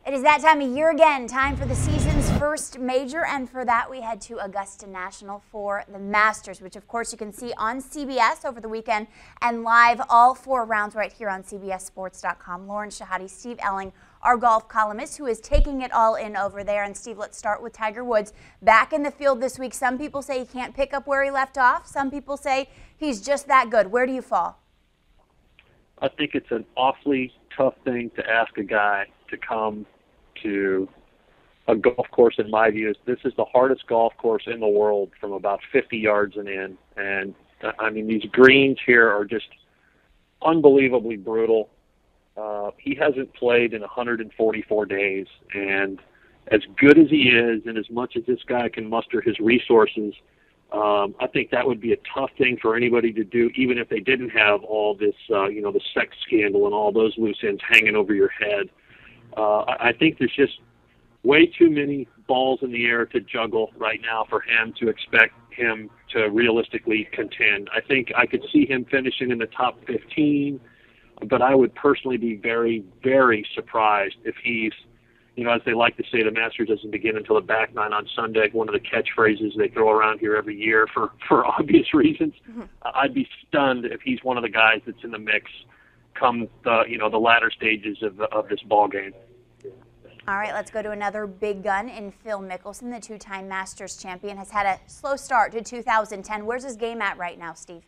It is that time of year again, time for the season's first major, and for that we head to Augusta National for the Masters, which of course you can see on CBS over the weekend and live all 4 rounds right here on CBSSports.com. Lauren Shahadi, Steve Elling, our golf columnist, who is taking it all in over there. And Steve, let's start with Tiger Woods back in the field this week. Some people say he can't pick up where he left off. Some people say he's just that good. Where do you fall? I think it's an awfully tough thing to ask a guy to come to a golf course. In my view, this is the hardest golf course in the world from about 50 yards and in. And I mean, these greens here are just unbelievably brutal. He hasn't played in 144 days, and as good as he is, and as much as this guy can muster his resources, I think that would be a tough thing for anybody to do, even if they didn't have all this, the sex scandal and all those loose ends hanging over your head. I think there's just way too many balls in the air to juggle right now for him to expect him to realistically contend. I think I could see him finishing in the top 15, but I would personally be very, very surprised if he's, as they like to say, the Masters doesn't begin until the back nine on Sunday, one of the catchphrases they throw around here every year for obvious reasons. Mm-hmm. I'd be stunned if he's one of the guys that's in the mix come the latter stages of this ball game. All right, let's go to another big gun in Phil Mickelson, the 2-time Masters champion, has had a slow start to 2010. Where's his game at right now, Steve?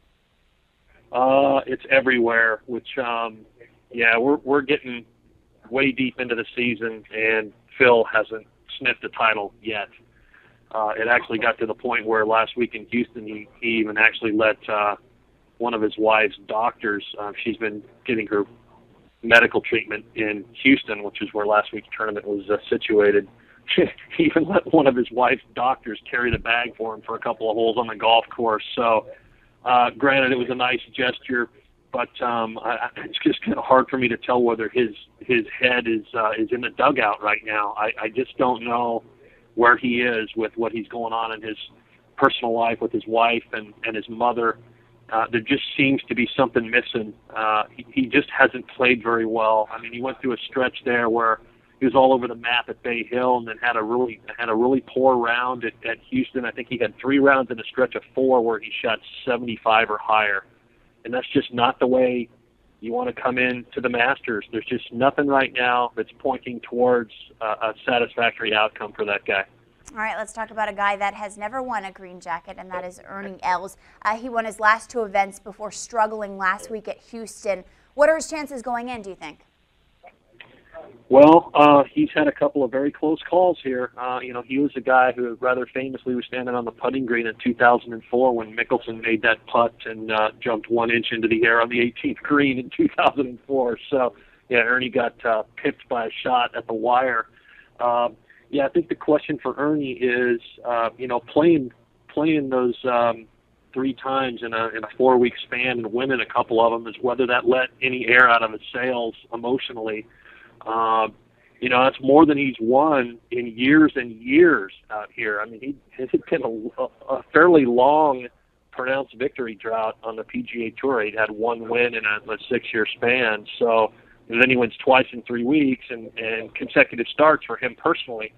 It's everywhere, which, we're getting way deep into the season, and Phil hasn't sniffed a title yet. It actually got to the point where last week in Houston, he even actually let one of his wife's doctors, she's been getting her medical treatment in Houston, which is where last week's tournament was situated. He even let one of his wife's doctors carry the bag for him for a couple of holes on the golf course. So, granted, it was a nice gesture, but it's just kind of hard for me to tell whether his head is in the dugout right now. I just don't know where he is with what he's going on in his personal life with his wife and his mother. There just seems to be something missing. He just hasn't played very well. I mean, he went through a stretch there where he was all over the map at Bay Hill, and then had a really poor round at Houston. I think he had 3 rounds in a stretch of 4 where he shot 75 or higher, and that's just not the way you want to come in to the Masters. There's just nothing right now that's pointing towards a satisfactory outcome for that guy. All right, let's talk about a guy that has never won a green jacket, and that is Ernie Els. He won his last 2 events before struggling last week at Houston. What are his chances going in, do you think? Well, he's had a couple of very close calls here. He was a guy who rather famously was standing on the putting green in 2004 when Mickelson made that putt and jumped 1 inch into the air on the 18th green in 2004. So, Ernie got pipped by a shot at the wire. I think the question for Ernie is, playing those 3 times in a 4-week span and winning a couple of them, is whether that let any air out of his sails emotionally. That's more than he's won in years and years out here. I mean, it's been a fairly long, pronounced victory drought on the PGA Tour. He'd had 1 win in a 6-year span. So, and then he wins twice in 3 weeks and consecutive starts for him personally.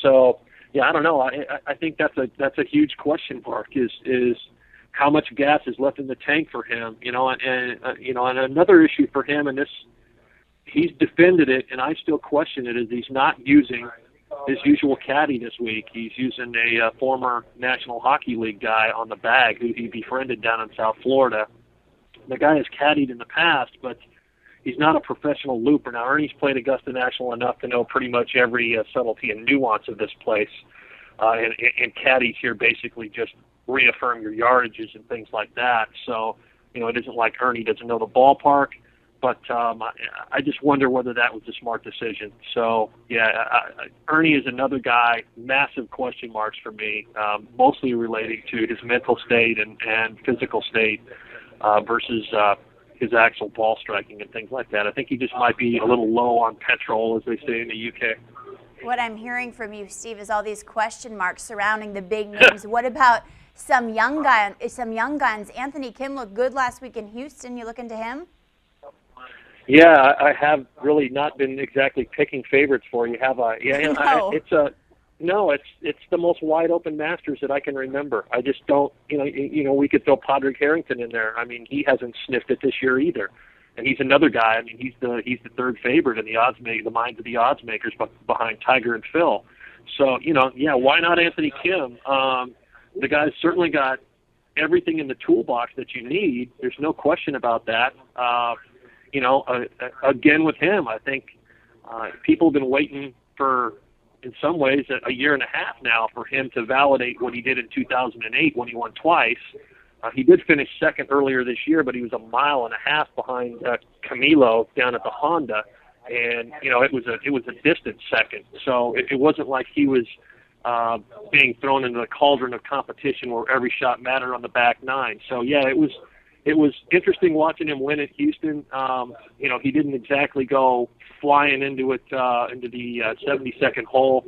So, I don't know. I think that's a huge question mark. Is how much gas is left in the tank for him? And another issue for him, and this, he's defended it, and I still question it, is he's not using his usual caddy this week. He's using a former National Hockey League guy on the bag who he befriended down in South Florida. The guy has caddied in the past, but he's not a professional looper. Now, Ernie's played Augusta National enough to know pretty much every subtlety and nuance of this place. And caddies here basically just reaffirm your yardages and things like that. So, it isn't like Ernie doesn't know the ballpark. But I just wonder whether that was a smart decision. So, Ernie is another guy, massive question marks for me, mostly relating to his mental state and physical state versus his actual ball striking and things like that. I think he just might be a little low on petrol, as they say in the UK. What I'm hearing from you, Steve, is all these question marks surrounding the big names. What about some young guns? Anthony Kim looked good last week in Houston. You looking to him? Yeah, I have really not been exactly picking favorites for you, have I? Yeah, no. It's the most wide open Masters that I can remember. I just don't, we could throw Padraig Harrington in there. I mean, he hasn't sniffed it this year either, and he's another guy. I mean, he's the third favorite in the minds of the odds makers, behind Tiger and Phil. So why not Anthony Kim? The guy's certainly got everything in the toolbox that you need. There's no question about that. Again with him, I think people have been waiting for, in some ways, a year and a half now for him to validate what he did in 2008 when he won twice. He did finish second earlier this year, but he was a mile and a half behind Camilo down at the Honda, and it was a distant second. So it wasn't like he was being thrown into the cauldron of competition where every shot mattered on the back nine. So yeah, it was interesting watching him win at Houston. He didn't exactly go flying into the 72nd hole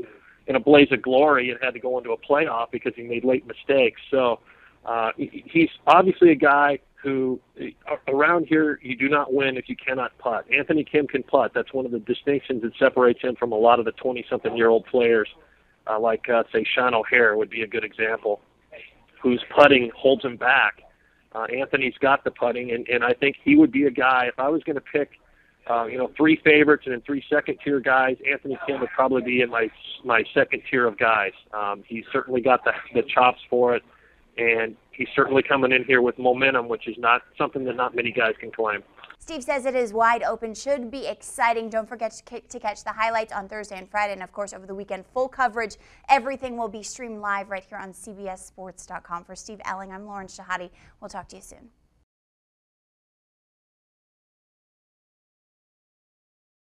in a blaze of glory and had to go into a playoff because he made late mistakes. So he's obviously a guy who, around here, you do not win if you cannot putt. Anthony Kim can putt. That's one of the distinctions that separates him from a lot of the 20-something-year-old players, say, Sean O'Hare would be a good example, whose putting holds him back. Anthony's got the putting, and I think he would be a guy, if I was going to pick, three favorites and then three second-tier guys, Anthony Kim would probably be in my second tier of guys. He's certainly got the chops for it, and he's certainly coming in here with momentum, which is not something that not many guys can claim. Steve says it is wide open, should be exciting. Don't forget to catch the highlights on Thursday and Friday, and of course over the weekend, full coverage. Everything will be streamed live right here on CBSSports.com. For Steve Elling, I'm Lauren Shahadi. We'll talk to you soon.